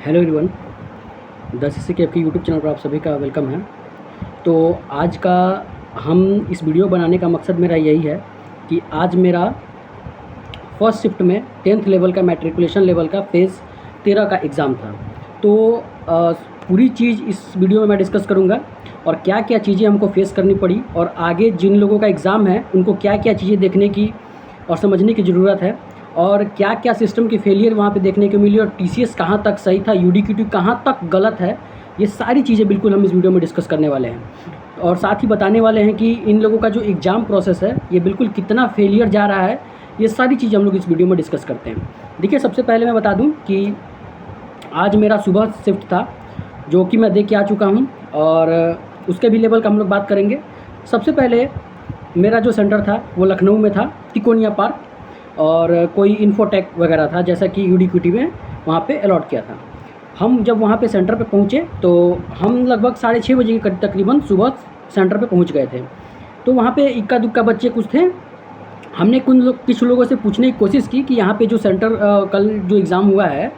Hello everyone, 10 के आपके YouTube channel पर आप सभी का वेलकम है। तो आज का हम इस वीडियो बनाने का मकसद मेरा यही है कि आज मेरा फर्स्ट शिफ्ट में 10th लेवल का मैट्रिकुलेशन लेवल का फेज़ 13 का एग्ज़ाम था। तो पूरी चीज़ इस वीडियो में मैं डिस्कस करूँगा और क्या क्या चीज़ें हमको फेस करनी पड़ी और आगे जिन लोगों का एग्ज़ाम है उनको क्या क्या चीज़ें देखने की और समझने की ज़रूरत है और क्या क्या सिस्टम की फेलियर वहाँ पे देखने को मिली और टीसीएस कहाँ तक सही था, यूडीक्यूटी कहाँ तक गलत है। ये सारी चीज़ें बिल्कुल हम इस वीडियो में डिस्कस करने वाले हैं और साथ ही बताने वाले हैं कि इन लोगों का जो एग्ज़ाम प्रोसेस है ये बिल्कुल कितना फेलियर जा रहा है। ये सारी चीज़ें हम लोग इस वीडियो में डिस्कस करते हैं। देखिए, सबसे पहले मैं बता दूँ कि आज मेरा सुबह शिफ्ट था जो कि मैं दे के आ चुका हूँ और उसके भी लेवल का हम लोग बात करेंगे। सबसे पहले मेरा जो सेंटर था वो लखनऊ में था, तिकोनिया पार्क, और कोई इन्फोटेक वगैरह था जैसा कि यूडीक्यूटी में वहाँ पे अलॉट किया था। हम जब वहाँ पे सेंटर पे पहुँचे तो हम लगभग 6:30 बजे के तकरीबन सुबह सेंटर पे पहुँच गए थे। तो वहाँ पे इक्का दुक्का बच्चे कुछ थे। हमने कुछ लोगों से पूछने की कोशिश की कि यहाँ पे जो सेंटर कल जो एग्ज़ाम हुआ है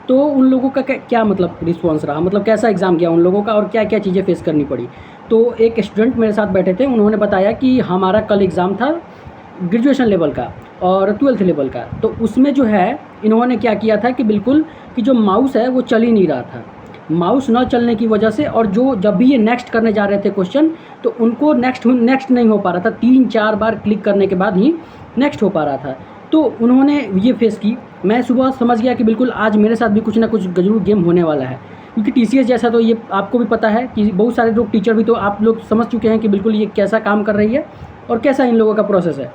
तो उन लोगों का क्या मतलब रिस्पॉन्स रहा, मतलब कैसा एग्ज़ाम गया उन लोगों का और क्या क्या चीज़ें फेस करनी पड़ी। तो एक स्टूडेंट मेरे साथ बैठे थे, उन्होंने बताया कि हमारा कल एग्ज़ाम था ग्रेजुएशन लेवल का और 12th लेवल का। तो उसमें जो है इन्होंने क्या किया था कि बिल्कुल कि जो माउस है वो चल ही नहीं रहा था। माउस न चलने की वजह से और जो जब भी ये नेक्स्ट करने जा रहे थे क्वेश्चन तो उनको नेक्स्ट नहीं हो पा रहा था। 3-4 बार क्लिक करने के बाद ही नेक्स्ट हो पा रहा था। तो उन्होंने ये फेस की। मैं सुबह समझ गया कि बिल्कुल आज मेरे साथ भी कुछ ना कुछ ज़रूर गेम होने वाला है, क्योंकि टीसीएस जैसा तो ये आपको भी पता है कि बहुत सारे लोग टीचर भी तो आप लोग समझ चुके हैं कि बिल्कुल ये कैसा काम कर रही है और कैसा इन लोगों का प्रोसेस है।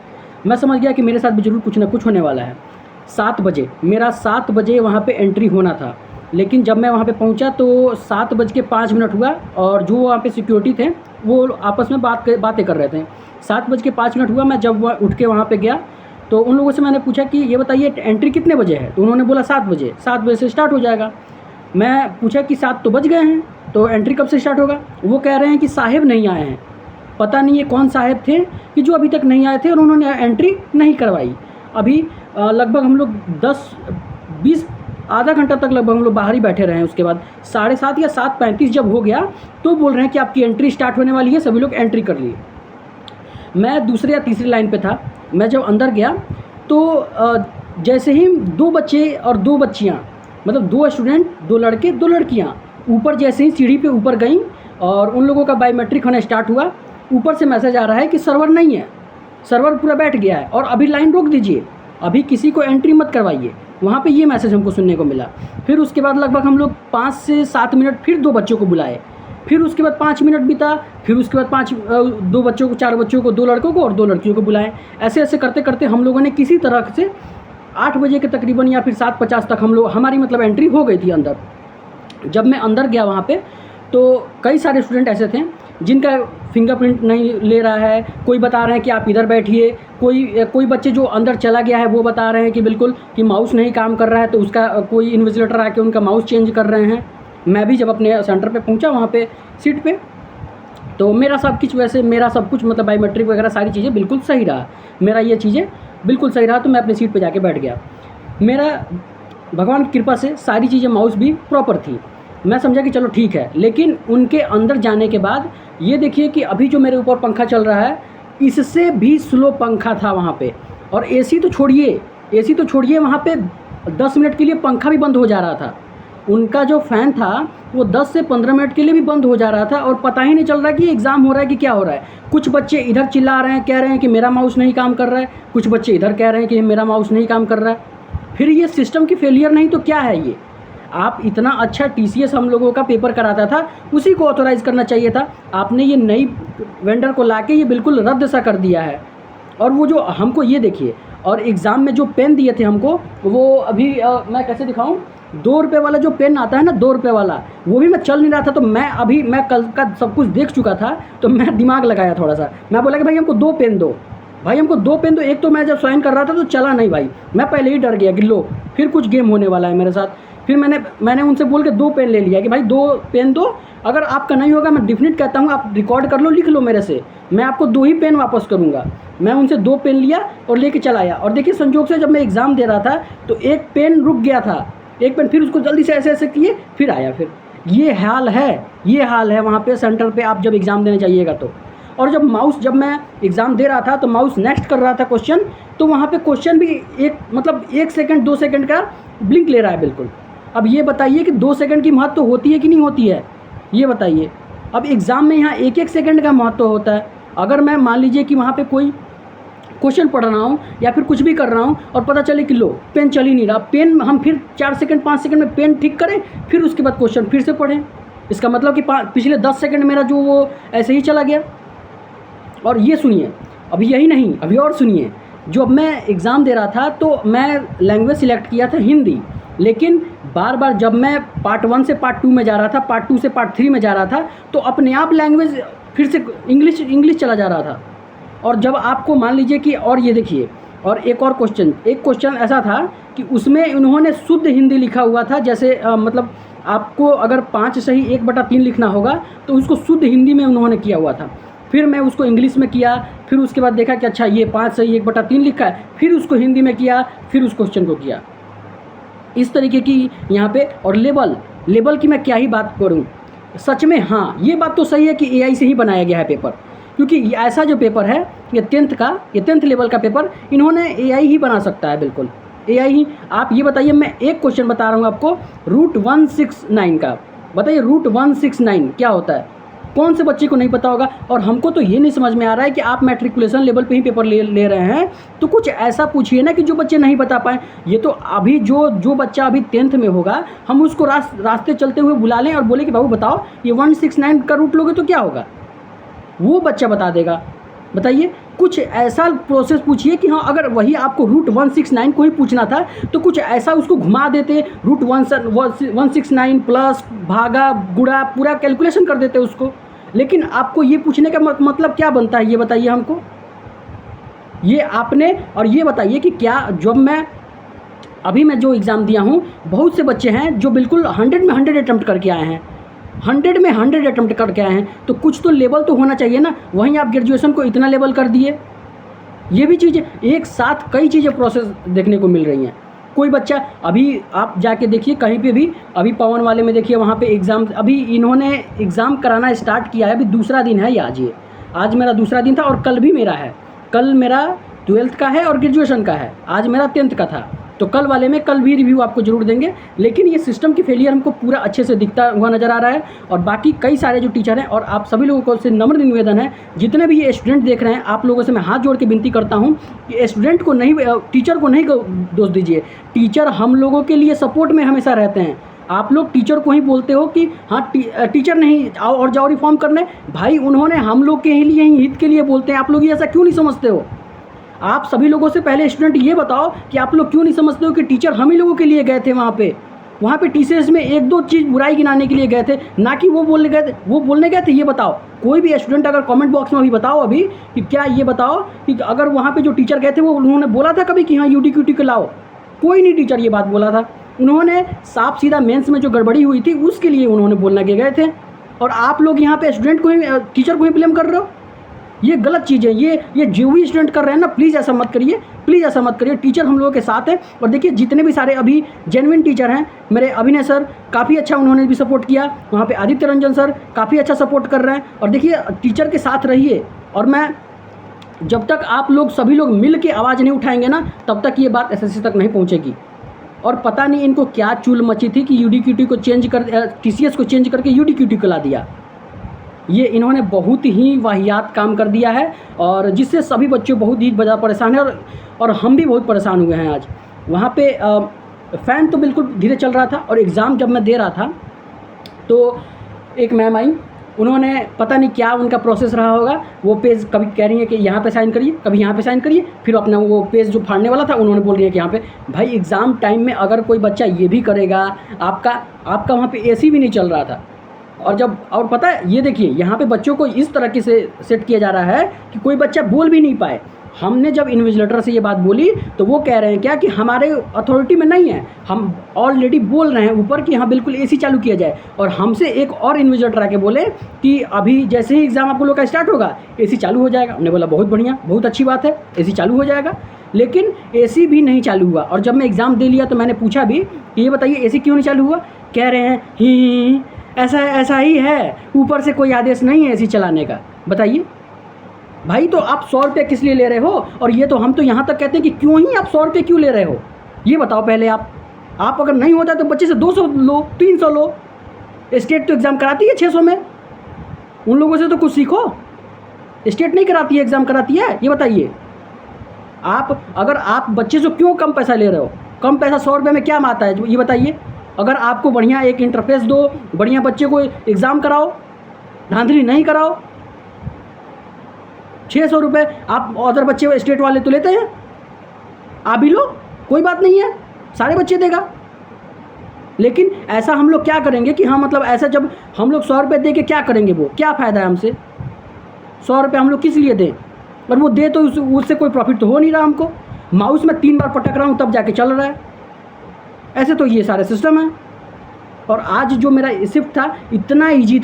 मैं समझ गया कि मेरे साथ भी ज़रूर कुछ ना कुछ होने वाला है। 7 बजे मेरा 7 बजे वहाँ पे एंट्री होना था, लेकिन जब मैं वहाँ पे पहुँचा तो 7:05 हुआ और जो वहाँ पे सिक्योरिटी थे वो आपस में बातें कर रहे थे। 7:05 हुआ, मैं जब उठ के वहाँ पे गया तो उन लोगों से मैंने पूछा कि ये बताइए एंट्री कितने बजे है। तो उन्होंने बोला 7 बजे, 7 बजे से स्टार्ट हो जाएगा। मैं पूछा कि 7 तो बज गए हैं तो एंट्री कब से स्टार्ट होगा। वो कह रहे हैं कि साहेब नहीं आए हैं। पता नहीं ये कौन साहब थे कि जो अभी तक नहीं आए थे और उन्होंने एंट्री नहीं करवाई। अभी लगभग हम लोग 10-20 आधा घंटा तक लगभग हम लोग बाहर ही बैठे रहे हैं। उसके बाद 7:30 या 7:35 जब हो गया तो बोल रहे हैं कि आपकी एंट्री स्टार्ट होने वाली है, सभी लोग एंट्री कर लिए। मैं दूसरे या तीसरी लाइन पे था। मैं जब अंदर गया तो जैसे ही 2 बच्चे और 2 बच्चियाँ, मतलब 2 स्टूडेंट, 2 लड़के 2 लड़कियाँ ऊपर जैसे ही सीढ़ी पे ऊपर गईं और उन लोगों का बायोमेट्रिक होना स्टार्ट हुआ, ऊपर से मैसेज आ रहा है कि सर्वर नहीं है, सर्वर पूरा बैठ गया है और अभी लाइन रोक दीजिए, अभी किसी को एंट्री मत करवाइए। वहाँ पे ये मैसेज हमको सुनने को मिला। फिर उसके बाद लगभग हम लोग 5 से 7 मिनट फिर 2 बच्चों को बुलाए। फिर उसके बाद 5 मिनट बीता। फिर उसके बाद 2 बच्चों को, 4 बच्चों को, 2 लड़कों को और 2 लड़कियों को बुलाए। ऐसे ऐसे करते करते हम लोगों ने किसी तरह से 8 बजे के तकरीबन या फिर 7:50 तक हमारी मतलब एंट्री हो गई थी अंदर। जब मैं अंदर गया वहाँ पे तो कई सारे स्टूडेंट ऐसे थे जिनका फिंगरप्रिंट नहीं ले रहा है। कोई बता रहे हैं कि आप इधर बैठिए, कोई बच्चे जो अंदर चला गया है वो बता रहे हैं कि बिल्कुल कि माउस नहीं काम कर रहा है, तो उसका कोई इन्विजिलेटर आके उनका माउस चेंज कर रहे हैं। मैं भी जब अपने सेंटर पे पहुंचा वहाँ पे सीट पे तो मेरा सब कुछ मतलब बायोमेट्रिक वगैरह सारी चीज़ें बिल्कुल सही रहा। मेरा ये चीज़ें बिल्कुल सही रहा तो मैं अपनी सीट पर जाके बैठ गया। मेरा भगवान की कृपा से सारी चीज़ें, माउस भी प्रॉपर थी। मैं समझा कि चलो ठीक है। लेकिन उनके अंदर जाने के बाद ये देखिए कि अभी जो मेरे ऊपर पंखा चल रहा है इससे भी स्लो पंखा था वहाँ पे। और एसी तो छोड़िए वहाँ पे 10 मिनट के लिए पंखा भी बंद हो जा रहा था। उनका जो फ़ैन था वो 10 से 15 मिनट के लिए भी बंद हो जा रहा था और पता ही नहीं चल रहा कि एग्ज़ाम हो रहा है कि क्या हो रहा है। कुछ बच्चे इधर चिल्ला रहे हैं, कह रहे हैं कि मेरा माउस नहीं काम कर रहा है, कुछ बच्चे इधर कह रहे हैं कि मेरा माउस नहीं काम कर रहा है। फिर ये सिस्टम की फेलियर नहीं तो क्या है ये। आप इतना अच्छा टीसीएस हम लोगों का पेपर कराता था, उसी को ऑथोराइज़ करना चाहिए था। आपने ये नई वेंडर को लाके ये बिल्कुल रद्द सा कर दिया है। और वो जो हमको ये देखिए, और एग्ज़ाम में जो पेन दिए थे हमको वो अभी मैं कैसे दिखाऊं, 2 रुपये वाला जो पेन आता है ना, 2 रुपये वाला, वो भी मैं चल नहीं रहा था। तो मैं कल का सब कुछ देख चुका था तो मैं दिमाग लगाया थोड़ा सा। मैं बोला कि भाई हमको 2 पेन दो, भाई हमको 2 पेन दो। एक तो मैं जब साइन कर रहा था तो चला नहीं भाई, मैं पहले ही डर गया कि लो फिर कुछ गेम होने वाला है मेरे साथ। फिर मैंने उनसे बोल के 2 पेन ले लिया कि भाई 2 पेन दो, अगर आपका नहीं होगा मैं डेफिनेट कहता हूँ आप रिकॉर्ड कर लो, लिख लो मेरे से, मैं आपको 2 ही पेन वापस करूँगा। मैं उनसे 2 पेन लिया और लेके चला आया। और देखिए संजोग से जब मैं एग्ज़ाम दे रहा था तो एक पेन रुक गया था एक पेन, फिर उसको जल्दी से ऐसे ऐसे किए, फिर आया। फिर ये हाल है वहाँ पे सेंटर पे आप जब एग्ज़ाम देने जाइएगा तो। और जब मैं एग्ज़ाम दे रहा था तो माउस नेक्स्ट कर रहा था क्वेश्चन, तो वहाँ पे क्वेश्चन भी एक सेकंड 2 सेकंड का ब्लिंक ले रहा है बिल्कुल। अब ये बताइए कि 2 सेकंड की महत्व तो होती है कि नहीं होती है, ये बताइए। अब एग्ज़ाम में यहाँ 1-1 सेकंड का महत्व होता है। अगर मैं मान लीजिए कि वहाँ पे कोई क्वेश्चन पढ़ रहा हूँ या फिर कुछ भी कर रहा हूँ और पता चले कि लो पेन चल ही नहीं रहा, पेन हम फिर 4 सेकंड 5 सेकंड में पेन ठीक करें, फिर उसके बाद क्वेश्चन फिर से पढ़ें, इसका मतलब कि पिछले 10 सेकंड मेरा जो वो ऐसे ही चला गया। और ये सुनिए, अभी यही नहीं, अभी और सुनिए। जो अब मैं एग्ज़ाम दे रहा था तो मैं लैंग्वेज सिलेक्ट किया था हिंदी, लेकिन बार बार जब मैं पार्ट 1 से पार्ट 2 में जा रहा था, पार्ट 2 से पार्ट 3 में जा रहा था, तो अपने आप लैंग्वेज फिर से इंग्लिश चला जा रहा था। और जब आपको मान लीजिए कि, और ये देखिए, और एक क्वेश्चन ऐसा था कि उसमें उन्होंने शुद्ध हिंदी लिखा हुआ था, जैसे मतलब आपको अगर 5 सही 1/3 लिखना होगा तो उसको शुद्ध हिंदी में उन्होंने किया हुआ था। फिर मैं उसको इंग्लिश में किया, फिर उसके बाद देखा कि अच्छा ये 5 सही 1/3 लिखा है, फिर उसको हिंदी में किया, फिर उस क्वेश्चन को किया। इस तरीके की यहाँ पे। और लेवल की मैं क्या ही बात करूँ, सच में हाँ ये बात तो सही है कि एआई से ही बनाया गया है पेपर, क्योंकि ऐसा जो पेपर है ये 10th लेवल का पेपर इन्होंने एआई ही बना सकता है, बिल्कुल एआई ही। आप ये बताइए, मैं एक क्वेश्चन बता रहा हूँ आपको, रूट 169 का बताइए, रूट 169 क्या होता है? कौन से बच्चे को नहीं पता होगा? और हमको तो ये नहीं समझ में आ रहा है कि आप मैट्रिकुलेशन लेवल पे ही पेपर ले रहे हैं, तो कुछ ऐसा पूछिए ना कि जो बच्चे नहीं बता पाएँ। ये तो अभी जो बच्चा अभी 10th में होगा, हम उसको रास्ते चलते हुए बुला लें और बोले कि बाबू बताओ ये 169 का रूट लोगे तो क्या होगा, वो बच्चा बता देगा। बताइए, कुछ ऐसा प्रोसेस पूछिए कि हाँ अगर वही आपको रूट 169 को ही पूछना था तो कुछ ऐसा उसको घुमा देते, रूट 169 प्लस भागा गुणा पूरा कैलकुलेशन कर देते उसको। लेकिन आपको ये पूछने का मतलब क्या बनता है, ये बताइए हमको। ये आपने, और ये बताइए कि क्या जब मैं जो एग्ज़ाम दिया हूँ, बहुत से बच्चे हैं जो बिल्कुल 100 में 100 अटैम्प्ट करके आए हैं, 100 में 100 अटैम्प्ट करके आए हैं, तो कुछ तो लेवल तो होना चाहिए ना। वहीं आप ग्रेजुएशन को इतना लेवल कर दिए। ये भी चीज़ें एक साथ कई चीज़ें प्रोसेस देखने को मिल रही हैं। कोई बच्चा, अभी आप जाके देखिए कहीं पे भी, अभी पवन वाले में देखिए वहाँ पे एग्ज़ाम, अभी इन्होंने एग्ज़ाम कराना स्टार्ट किया है, अभी दूसरा दिन है ये आज मेरा दूसरा दिन था और कल भी मेरा है। कल मेरा 12th का है और ग्रेजुएशन का है, आज मेरा 10th का था। तो कल वाले में कल भी रिव्यू आपको ज़रूर देंगे। लेकिन ये सिस्टम की फेलियर हमको पूरा अच्छे से दिखता हुआ नज़र आ रहा है। और बाकी कई सारे जो टीचर हैं, और आप सभी लोगों को से नम्र निवेदन है, जितने भी ये स्टूडेंट देख रहे हैं, आप लोगों से मैं हाथ जोड़ के विनती करता हूँ कि स्टूडेंट को नहीं, टीचर को नहीं दोष दीजिए। टीचर हम लोगों के लिए सपोर्ट में हमेशा रहते हैं। आप लोग टीचर को ही बोलते हो कि हाँ टीचर नहीं आओ और जाओ रिफॉर्म करने, भाई उन्होंने हम लोग के लिए ही हित के लिए बोलते हैं। आप लोग ये ऐसा क्यों नहीं समझते हो? आप सभी लोगों से पहले स्टूडेंट ये बताओ कि आप लोग क्यों नहीं समझते हो कि टीचर हम ही लोगों के लिए गए थे वहाँ पे टीचर्स में 1-2 चीज़ बुराई गिनाने के लिए गए थे, ना कि वो बोलने गए थे। ये बताओ, कोई भी स्टूडेंट अगर कमेंट बॉक्स में अभी बताओ अभी कि क्या ये बताओ कि अगर वहाँ पे जो टीचर गए थे वो उन्होंने बोला था कभी कि हाँ UT-QT को लाओ? कोई नहीं टीचर ये बात बोला था। उन्होंने साफ सीधा मेंस में जो गड़बड़ी हुई थी उसके लिए उन्होंने बोलना के गए थे। और आप लोग यहाँ पे स्टूडेंट को ही, टीचर को ही ब्लेम कर रहे हो। ये गलत चीज़ है। ये जो भी स्टूडेंट कर रहे हैं ना, प्लीज़ ऐसा मत करिए, प्लीज़ ऐसा मत करिए। टीचर हम लोगों के साथ है। और देखिए जितने भी सारे अभी जेन्युइन टीचर हैं, मेरे अभिनय सर काफ़ी अच्छा उन्होंने भी सपोर्ट किया, वहाँ पे आदित्य रंजन सर काफ़ी अच्छा सपोर्ट कर रहे हैं। और देखिए टीचर के साथ रहिए। और मैं जब तक आप लोग सभी लोग मिल के आवाज़ नहीं उठाएंगे ना, तब तक ये बात SSC तक नहीं पहुँचेगी। और पता नहीं इनको क्या चूल मची थी कि UT-QT को चेंज कर, TCS को चेंज करके UT-QT को ला दिया। ये इन्होंने बहुत ही वाहियात काम कर दिया है, और जिससे सभी बच्चे बहुत ही ज़्यादा परेशान हैं। और हम भी बहुत परेशान हुए हैं आज। वहाँ पे फ़ैन तो बिल्कुल धीरे चल रहा था। और एग्ज़ाम जब मैं दे रहा था तो एक मैम आई, उन्होंने पता नहीं क्या उनका प्रोसेस रहा होगा, वो पेज कभी कह रही है कि यहाँ पे साइन करिए, कभी यहाँ पे साइन करिए, फिर अपना वो पेज जो फाड़ने वाला था उन्होंने बोल रही है कि यहाँ पे। भाई एग्ज़ाम टाइम में अगर कोई बच्चा ये भी करेगा, आपका वहाँ पे AC भी नहीं चल रहा था। और पता है, ये देखिए यहाँ पे बच्चों को इस तरह से सेट किया जा रहा है कि कोई बच्चा बोल भी नहीं पाए। हमने जब इन्विजिलेटर से ये बात बोली तो वो कह रहे हैं क्या कि हमारे अथॉरिटी में नहीं है, हम ऑलरेडी बोल रहे हैं ऊपर कि हाँ बिल्कुल AC चालू किया जाए। और हमसे एक और इन्विजिलेटर आके बोले कि अभी जैसे ही एग्ज़ाम आप लोग का स्टार्ट होगा AC चालू हो जाएगा। हमने बोला बहुत बढ़िया, बहुत अच्छी बात है, AC चालू हो जाएगा। लेकिन एसी भी नहीं चालू हुआ। और जब मैं एग्ज़ाम दे लिया तो मैंने पूछा भी कि ये बताइए एसी क्यों नहीं चालू हुआ? कह रहे हैं ही ऐसा ही है, ऊपर से कोई आदेश नहीं है एसी चलाने का। बताइए भाई, तो आप 100 रुपये किस लिए ले रहे हो? और ये तो हम तो यहाँ तक कहते हैं कि क्यों ही आप 100 रुपये क्यों ले रहे हो, ये बताओ पहले आप अगर नहीं होता तो बच्चे से 200 लो, 300 लो। स्टेट तो एग्ज़ाम कराती है 600 में, उन लोगों से तो कुछ सीखो। स्टेट नहीं कराती है, एग्ज़ाम कराती है, ये बताइए। अगर आप बच्चे से क्यों कम पैसा ले रहे हो? कम पैसा 100 रुपये में क्या आता है ये बताइए। अगर आपको बढ़िया एक इंटरफेस दो, बढ़िया बच्चे को एग्ज़ाम कराओ, धांधली नहीं कराओ। 600 रुपये आप अदर बच्चे स्टेट वाले तो लेते हैं, आप भी लो, कोई बात नहीं है, सारे बच्चे देगा। लेकिन ऐसा हम लोग क्या करेंगे कि हाँ मतलब ऐसा जब हम लोग 100 रुपये दे के क्या करेंगे, वो क्या फ़ायदा है हमसे? 100 रुपये हम लोग किस लिए दें? और वो दे तो उससे कोई प्रॉफिट तो हो नहीं रहा हमको। माउस में 3 बार पटक रहा हूँ तब जाके चल रहा है। ऐसे तो ये सारे सिस्टम हैं। और आज जो मेरा शिफ्ट था इतना ईजी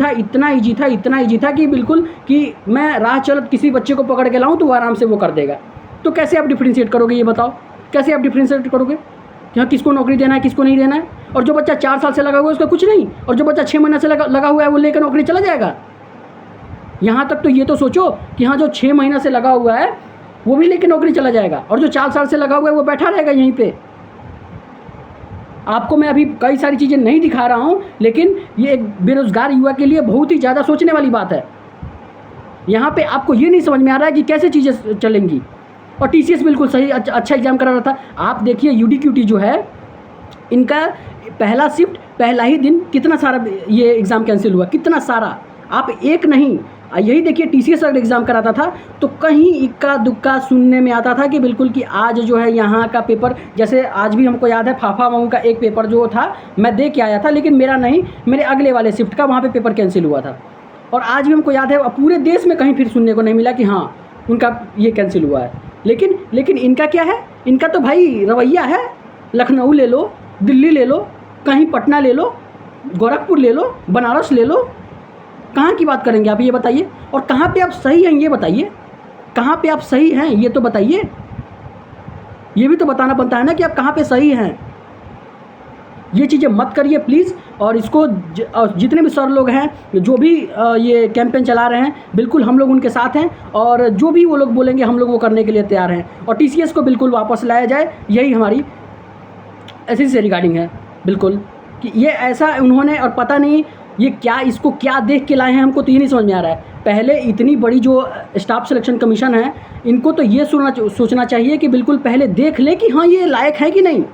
था कि बिल्कुल कि मैं राह चलत किसी बच्चे को पकड़ के लाऊं तो वो आराम से वो कर देगा। तो कैसे आप डिफ्रेंशिएट करोगे, ये बताओ? कैसे आप डिफ्रेंशिएट करोगे कि हाँ किसको नौकरी देना है, किसको नहीं देना है? और जो बच्चा 4 साल से लगा हुआ है उसका कुछ नहीं, और जो बच्चा 6 महीने से लगा हुआ है वो लेकर नौकरी चला जाएगा। यहाँ तक तो ये तो सोचो कि हाँ जो 6 महीना से लगा हुआ है वो भी लेकर नौकरी चला जाएगा, और जो 4 साल से लगा हुआ है वो बैठा रहेगा यहीं पे। आपको मैं अभी कई सारी चीज़ें नहीं दिखा रहा हूँ, लेकिन ये एक बेरोज़गार युवा के लिए बहुत ही ज़्यादा सोचने वाली बात है। यहाँ पे आपको ये नहीं समझ में आ रहा है कि कैसे चीज़ें चलेंगी। और टीसीएस बिल्कुल सही अच्छा एग्ज़ाम करा रहा था। आप देखिए यूडीक्यूटी जो है, इनका पहला शिफ्ट पहला ही दिन कितना सारा ये एग्ज़ाम कैंसिल हुआ, कितना सारा। आप एक नहीं, यही देखिए टीसीएस अगर एग्ज़ाम कराता था तो कहीं इक्का दुक्का सुनने में आता था कि बिल्कुल कि आज जो है यहाँ का पेपर, जैसे आज भी हमको याद है फाफा माऊ का एक पेपर जो था मैं दे के आया था, लेकिन मेरा नहीं, मेरे अगले वाले शिफ्ट का वहाँ पे पेपर कैंसिल हुआ था। और आज भी हमको याद है, पूरे देश में कहीं फिर सुनने को नहीं मिला कि हाँ उनका ये कैंसिल हुआ है। लेकिन इनका क्या है? इनका तो भाई रवैया है, लखनऊ ले लो, दिल्ली ले लो, कहीं पटना ले लो, गोरखपुर ले लो, बनारस ले लो, कहाँ की बात करेंगे आप ये बताइए? और कहाँ पे आप सही हैं ये बताइए, कहाँ पे आप सही हैं ये तो बताइए। ये भी तो बताना बनता है ना कि आप कहाँ पे सही हैं। ये चीज़ें मत करिए प्लीज़। और इसको जितने भी सर लोग हैं जो भी ये कैंपेन चला रहे हैं, बिल्कुल हम लोग उनके साथ हैं, और जो भी वो लोग बोलेंगे हम लोग वो करने के लिए तैयार हैं। और टीसीएस को बिल्कुल वापस लाया जाए, यही हमारी एसएससी से रिगार्डिंग है। बिल्कुल कि ये ऐसा उन्होंने, और पता नहीं ये क्या, इसको क्या देख के लाए हैं, हमको तो ये नहीं समझ में आ रहा है। पहले इतनी बड़ी जो स्टाफ सिलेक्शन कमीशन है, इनको तो ये सोचना चाहिए कि बिल्कुल पहले देख ले कि हाँ ये लायक है कि नहीं।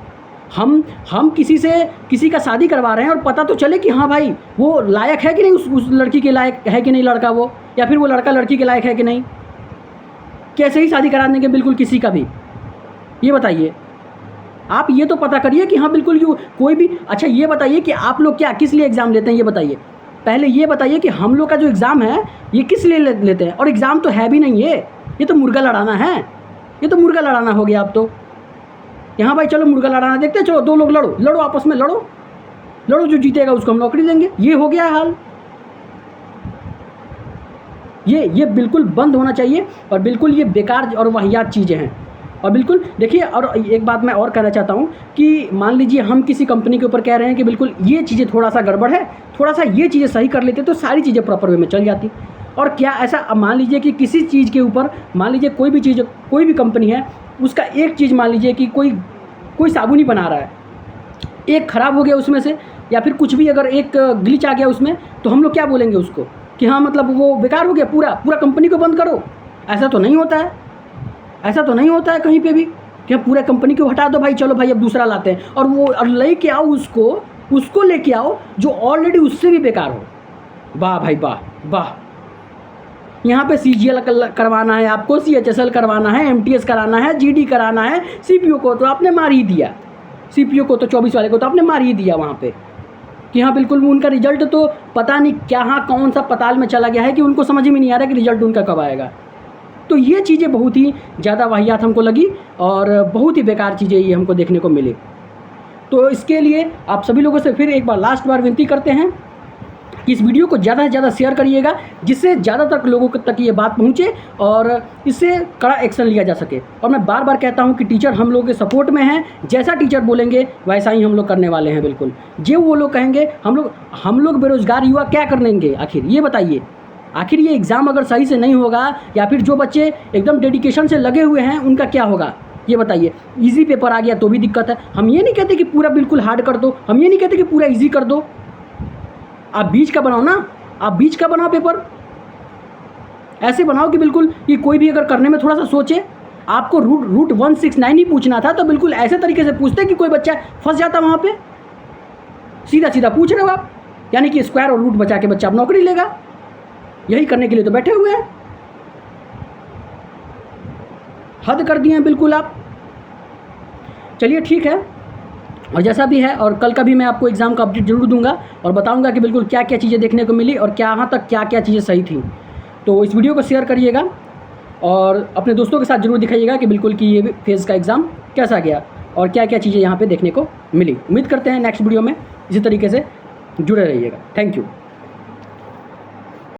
हम किसी का शादी करवा रहे हैं और पता तो चले कि हाँ भाई वो लायक है कि नहीं, उस लड़की के लायक है कि नहीं लड़का वो, या फिर वो लड़का लड़की के लायक है कि नहीं। कैसे ही शादी करा देंगे बिल्कुल किसी का भी, ये बताइए। आप ये तो पता करिए कि हाँ बिल्कुल कोई भी। अच्छा ये बताइए कि आप लोग क्या किस लिए एग्ज़ाम लेते हैं, ये बताइए। पहले ये बताइए कि हम लोग का जो एग्ज़ाम है ये किस लिए लेते हैं। और एग्ज़ाम तो है भी नहीं ये तो मुर्गा लड़ाना है, ये तो मुर्गा लड़ाना हो गया। अब तो यहाँ भाई चलो मुर्गा लड़ाना देखते हैं, चलो 2 लोग लड़ो आपस में, लड़ो जो जीतेगा उसको हम नौकरी देंगे। ये हो गया हाल। ये बिल्कुल बंद होना चाहिए, और बिल्कुल ये बेकार और वाहियात चीज़ें हैं। और बिल्कुल देखिए, और एक बात मैं और कहना चाहता हूँ कि मान लीजिए हम किसी कंपनी के ऊपर कह रहे हैं कि बिल्कुल ये चीज़ें थोड़ा सा गड़बड़ है, थोड़ा सा ये चीज़ें सही कर लेते तो सारी चीज़ें प्रॉपर वे में चल जाती। और क्या ऐसा मान लीजिए कि किसी चीज़ के ऊपर, मान लीजिए कोई भी चीज़, कोई भी कंपनी है, उसका एक चीज़ मान लीजिए कि कोई साबुन ही बना रहा है, एक ख़राब हो गया उसमें से, या फिर कुछ भी अगर एक ग्लिच आ गया उसमें, तो हम लोग क्या बोलेंगे उसको कि हाँ मतलब वो बेकार हो गया, पूरा कंपनी को बंद करो। ऐसा तो नहीं होता है, ऐसा तो नहीं होता है कहीं पे भी कि पूरा कंपनी को हटा दो भाई, चलो भाई अब दूसरा लाते हैं। और वो लेके आओ उसको लेके आओ जो ऑलरेडी उससे भी बेकार हो। वाह भाई वाह। यहाँ पे CGL करवाना है आपको, CHSL करवाना है, MTS कराना है, GD कराना है, CPU को तो आपने मार ही दिया, CPU को तो 24 वाले को तो आपने मार ही दिया वहाँ पे कि हाँ बिल्कुल उनका रिजल्ट तो पता नहीं क्या, हाँ कौन सा पताल में चला गया है कि उनको समझ में नहीं आ रहा कि रिजल्ट उनका कब आएगा। तो ये चीज़ें बहुत ही ज़्यादा वाहियात हमको लगी, और बहुत ही बेकार चीज़ें ये हमको देखने को मिली। तो इसके लिए आप सभी लोगों से फिर एक बार लास्ट बार विनती करते हैं कि इस वीडियो को ज़्यादा से ज़्यादा शेयर करिएगा, जिससे ज़्यादातर लोगों तक ये बात पहुँचे और इससे कड़ा एक्शन लिया जा सके। और मैं बार बार कहता हूँ कि टीचर हम लोगों के सपोर्ट में हैं, जैसा टीचर बोलेंगे वैसा ही हम लोग करने वाले हैं। बिल्कुल जो वो लोग कहेंगे, हम लोग बेरोज़गार युवा क्या कर लेंगे आखिर, ये बताइए। आखिर ये एग्ज़ाम अगर सही से नहीं होगा या फिर जो बच्चे एकदम डेडिकेशन से लगे हुए हैं उनका क्या होगा, ये बताइए। इजी पेपर आ गया तो भी दिक्कत है। हम ये नहीं कहते कि पूरा बिल्कुल हार्ड कर दो, हम ये नहीं कहते कि पूरा इजी कर दो, आप बीच का बनाओ ना, आप बीच का बनाओ पेपर। ऐसे बनाओ कि बिल्कुल कि कोई भी अगर करने में थोड़ा सा सोचे। आपको रूट 169 ही पूछना था तो बिल्कुल ऐसे तरीके से पूछते कि कोई बच्चा फंस जाता वहाँ पे। सीधा सीधा पूछ रहे हो आप, यानी कि स्क्वायर और रूट बचा के बच्चा अब नौकरी लेगा। यही करने के लिए तो बैठे हुए हैं। हद कर दिए हैं बिल्कुल आप। चलिए ठीक है, और जैसा भी है, और कल का भी मैं आपको एग्ज़ाम का अपडेट जरूर दूंगा और बताऊंगा कि बिल्कुल क्या क्या चीज़ें देखने को मिली और यहाँ तक क्या क्या चीज़ें सही थी। तो इस वीडियो को शेयर करिएगा और अपने दोस्तों के साथ जरूर दिखाइएगा कि बिल्कुल कि ये फेज़ का एग्ज़ाम कैसा गया और क्या क्या चीज़ें यहाँ पे देखने को मिली। उम्मीद करते हैं नेक्स्ट वीडियो में इसी तरीके से जुड़े रहिएगा। Thank you.